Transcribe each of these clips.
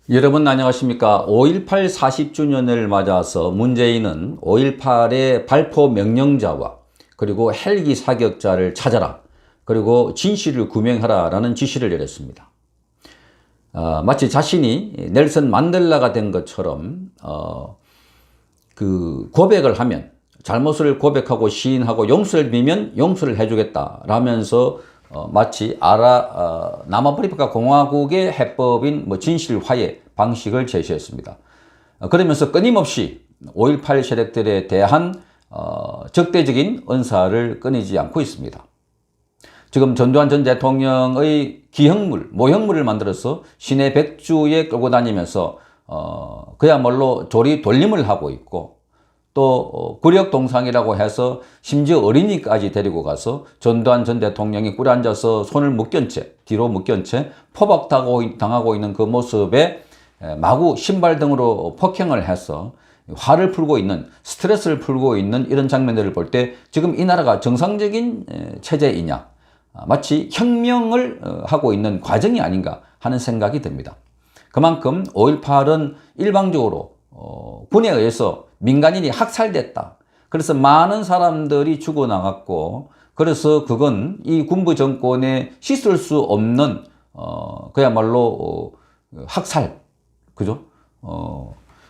여러분 안녕하십니까. 5.18 40주년을 맞아서 문재인은 5.18의 발포 명령자와 그리고 헬기 사격자를 찾아라, 그리고 진실을 규명하라 라는 지시를 내렸습니다. 마치 자신이 넬슨 만델라가 된 것처럼 그 고백을 하면, 잘못을 고백하고 시인하고 용서를 빌면 용서를 해주겠다 라면서 마치 남아프리카 공화국의 해법인 진실 화해 방식을 제시했습니다. 그러면서 끊임없이 5.18 세력들에 대한 적대적인 언사를 끊이지 않고 있습니다. 지금 전두환 전 대통령의 기형물, 모형물을 만들어서 시내 백주에 끌고 다니면서 그야말로 조리 돌림을 하고 있고, 또 구력동상이라고 해서 심지어 어린이까지 데리고 가서 전두환 전 대통령이 꿇어 앉아서 손을 묶은 채, 뒤로 묶은 채 포박당하고 있는 그 모습에 마구 신발 등으로 폭행을 해서 화를 풀고 있는, 스트레스를 풀고 있는 이런 장면들을 볼 때 지금 이 나라가 정상적인 체제이냐, 마치 혁명을 하고 있는 과정이 아닌가 하는 생각이 듭니다. 그만큼 5.18은 일방적으로 군에 의해서 민간인이 학살됐다. 그래서 많은 사람들이 죽어나갔고, 그래서 그건 이 군부 정권에 씻을 수 없는 그야말로 학살, 그죠?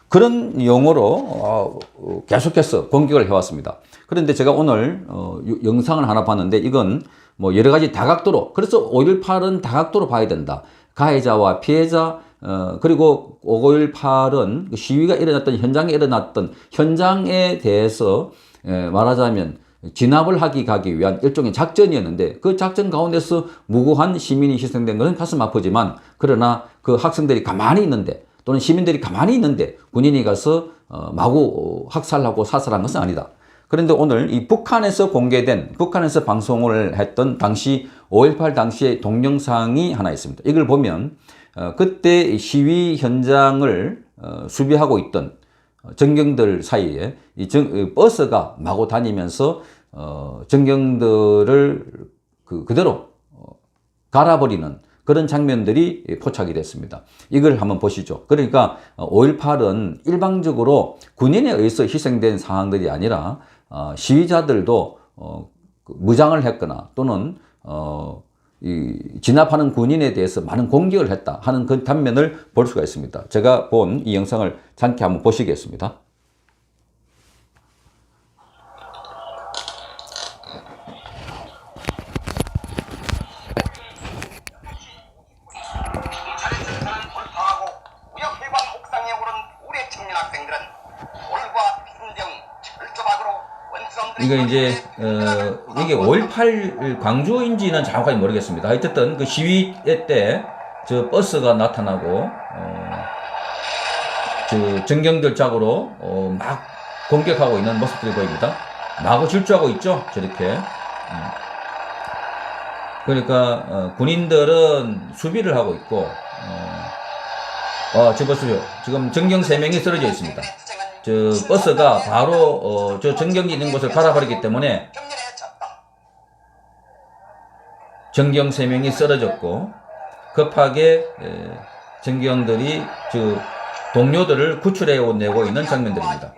그런 용어로 계속해서 공격을 해왔습니다. 그런데 제가 오늘 영상을 하나 봤는데, 이건 뭐 여러 가지 다각도로, 그래서 5.18은 다각도로 봐야 된다. 가해자와 피해자, 그리고 5.18은 시위가 일어났던 현장에 대해서 말하자면 진압을 가기 위한 일종의 작전이었는데, 그 작전 가운데서 무고한 시민이 희생된 것은 가슴 아프지만, 그러나 그 학생들이 가만히 있는데, 또는 시민들이 가만히 있는데 군인이 가서 마구 학살하고 사살한 것은 아니다. 그런데 오늘 이 북한에서 방송을 했던 당시 5.18 당시의 동영상이 하나 있습니다. 이걸 보면 그때 시위 현장을 수비하고 있던 전경들 사이에 버스가 마구 다니면서 전경들을 그대로 갈아버리는 그런 장면들이 포착이 됐습니다. 이걸 한번 보시죠. 그러니까 5.18은 일방적으로 군인에 의해서 희생된 상황들이 아니라 시위자들도 무장을 했거나 또는 진압하는 군인에 대해서 많은 공격을 했다 하는 그 단면을 볼 수가 있습니다. 제가 본 이 영상을 잠깐 한번 보시겠습니다. 이거 이제 이게 5.18 광주인지는 정확하게 모르겠습니다. 어쨌든 그 시위회 때 저 버스가 나타나고 저 전경들 짝으로 막 공격하고 있는 모습들이 보입니다. 마구 질주하고 있죠, 저렇게. 그러니까 군인들은 수비를 하고 있고, 저 보세요. 지금 전경 3명이 쓰러져 있습니다. 저 버스가 바로 저 전경이 있는 곳을 갈아버리기 때문에 전경 3명이 쓰러졌고, 급하게 전경들이 저 동료들을 구출해내고 있는 장면들입니다.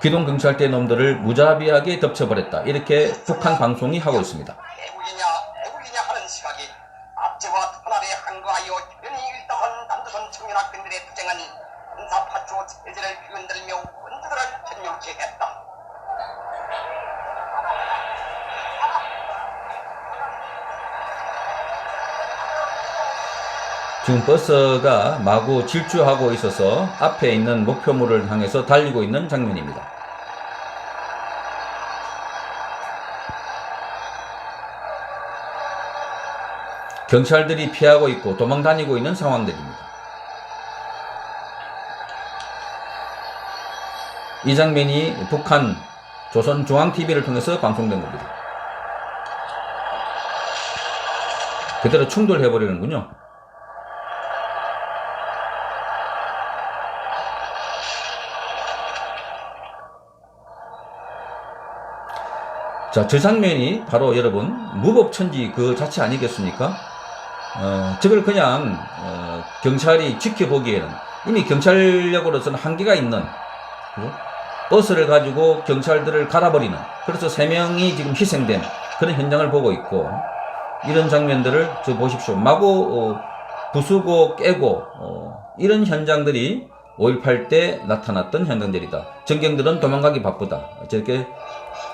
기동경찰대 놈들을 무자비하게 덮쳐버렸다. 이렇게 북한 방송이 하고 있습니다. 애국이냐 하는 시각이 압제와 탄압에 항거하여 연이 일담한 남조선 청년 학생들의 투쟁은 군사파초 체제를 흔들며 원주들을 전멸케 했다. 지금 버스가 마구 질주하고 있어서 앞에 있는 목표물을 향해서 달리고 있는 장면입니다. 경찰들이 피하고 있고 도망다니고 있는 상황들입니다. 이 장면이 북한 조선중앙TV를 통해서 방송된 겁니다. 그대로 충돌해버리는군요. 자, 저 장면이 바로 여러분 무법천지 그 자체 아니겠습니까? 저걸 그냥 경찰이 지켜보기에는 이미 경찰력으로서는 한계가 있는, 그죠? 버스를 가지고 경찰들을 갈아버리는, 그래서 3명이 지금 희생된 그런 현장을 보고 있고, 이런 장면들을 저 보십시오. 마구 부수고 깨고 이런 현장들이 5.18 때 나타났던 현장들이다. 전경들은 도망가기 바쁘다. 저렇게,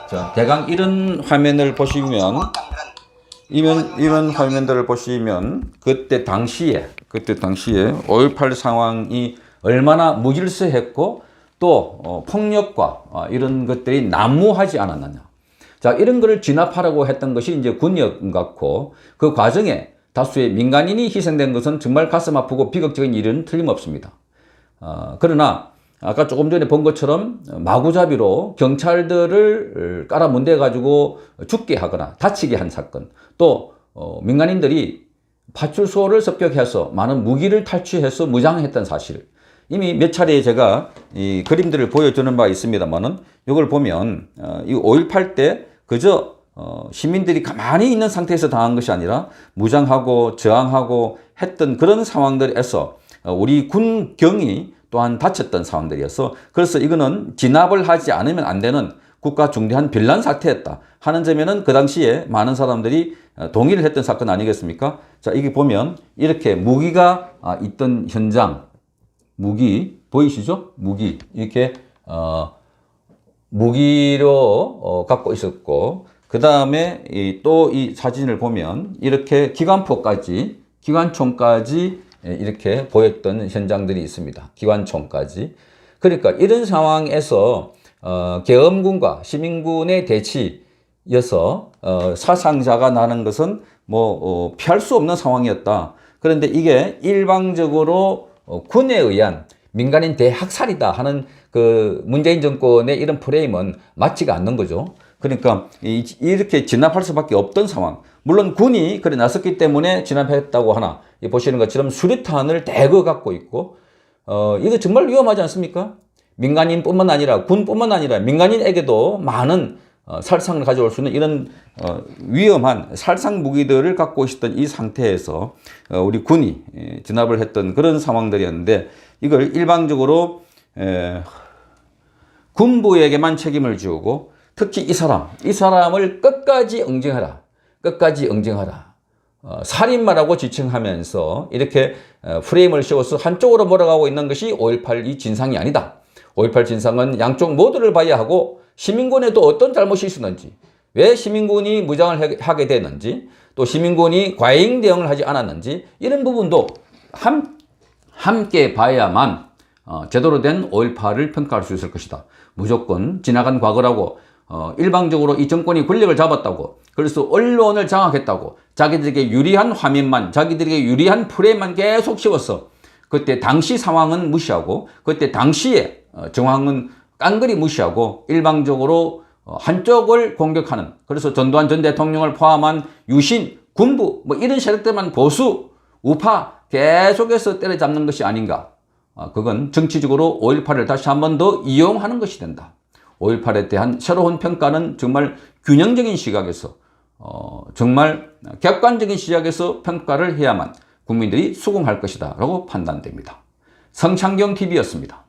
자, 대강 이런 화면을 보시면, 이런 화면들을 보시면 그때 당시에 5.18 상황이 얼마나 무질서했고 또 폭력과 이런 것들이 난무하지 않았느냐. 자, 이런 거를 진압하라고 했던 것이 이제 군이었던 것 같고, 그 과정에 다수의 민간인이 희생된 것은 정말 가슴 아프고 비극적인 일은 틀림없습니다. 그러나 아까 조금 전에 본 것처럼 마구잡이로 경찰들을 깔아문대 가지고 죽게 하거나 다치게 한 사건, 또 민간인들이 파출소를 습격해서 많은 무기를 탈취해서 무장했던 사실, 이미 몇 차례 제가 이 그림들을 보여주는 바 있습니다만은, 이걸 보면 이 5.18 때 그저 시민들이 가만히 있는 상태에서 당한 것이 아니라 무장하고 저항하고 했던 그런 상황들에서 우리 군경이 또한 다쳤던 상황들이어서, 그래서 이거는 진압을 하지 않으면 안 되는 국가 중대한 빌란 사태였다 하는 점에는 그 당시에 많은 사람들이 동의를 했던 사건 아니겠습니까? 자, 이게 보면 이렇게 무기가 있던 현장, 무기 보이시죠? 무기 이렇게 무기로 갖고 있었고, 그 다음에 또 이 사진을 보면 이렇게 기관총까지 이렇게 보였던 현장들이 있습니다. 기관총까지. 그러니까 이런 상황에서 계엄군과 시민군의 대치여서 사상자가 나는 것은 뭐 피할 수 없는 상황이었다. 그런데 이게 일방적으로 군에 의한 민간인 대학살이다 하는 그 문재인 정권의 이런 프레임은 맞지가 않는 거죠. 그러니까 이렇게 진압할 수밖에 없던 상황. 물론 군이 그래 나섰기 때문에 진압했다고 하나, 보시는 것처럼 수류탄을 대거 갖고 있고, 이거 정말 위험하지 않습니까? 민간인뿐만 아니라 군뿐만 아니라 민간인에게도 많은 살상을 가져올 수 있는 이런 위험한 살상 무기들을 갖고 있었던 이 상태에서 우리 군이 진압을 했던 그런 상황들이었는데, 이걸 일방적으로 군부에게만 책임을 지우고, 특히 이 사람을 끝까지 응징하라. 살인마라고 지칭하면서 이렇게 프레임을 씌워서 한쪽으로 몰아가고 있는 것이 5.18이 진상이 아니다. 5.18 진상은 양쪽 모두를 봐야 하고, 시민군에도 어떤 잘못이 있었는지, 왜 시민군이 무장을 하게 되는지, 또 시민군이 과잉 대응을 하지 않았는지, 이런 부분도 함께 봐야만 제대로 된 5.18을 평가할 수 있을 것이다. 무조건 지나간 과거라고 일방적으로 이 정권이 권력을 잡았다고, 그래서 언론을 장악했다고, 자기들에게 유리한 화면만, 자기들에게 유리한 프레임만 계속 씌워서 그때 당시 상황은 무시하고, 그때 당시의 정황은 깡그리 무시하고 일방적으로 한쪽을 공격하는, 그래서 전두환 전 대통령을 포함한 유신, 군부 뭐 이런 세력들만 보수, 우파 계속해서 때려잡는 것이 아닌가. 그건 정치적으로 5.18을 다시 한 번 더 이용하는 것이 된다. 5.18에 대한 새로운 평가는 정말 균형적인 시각에서, 정말 객관적인 시각에서 평가를 해야만 국민들이 수긍할 것이다 라고 판단됩니다. 성창경 TV였습니다.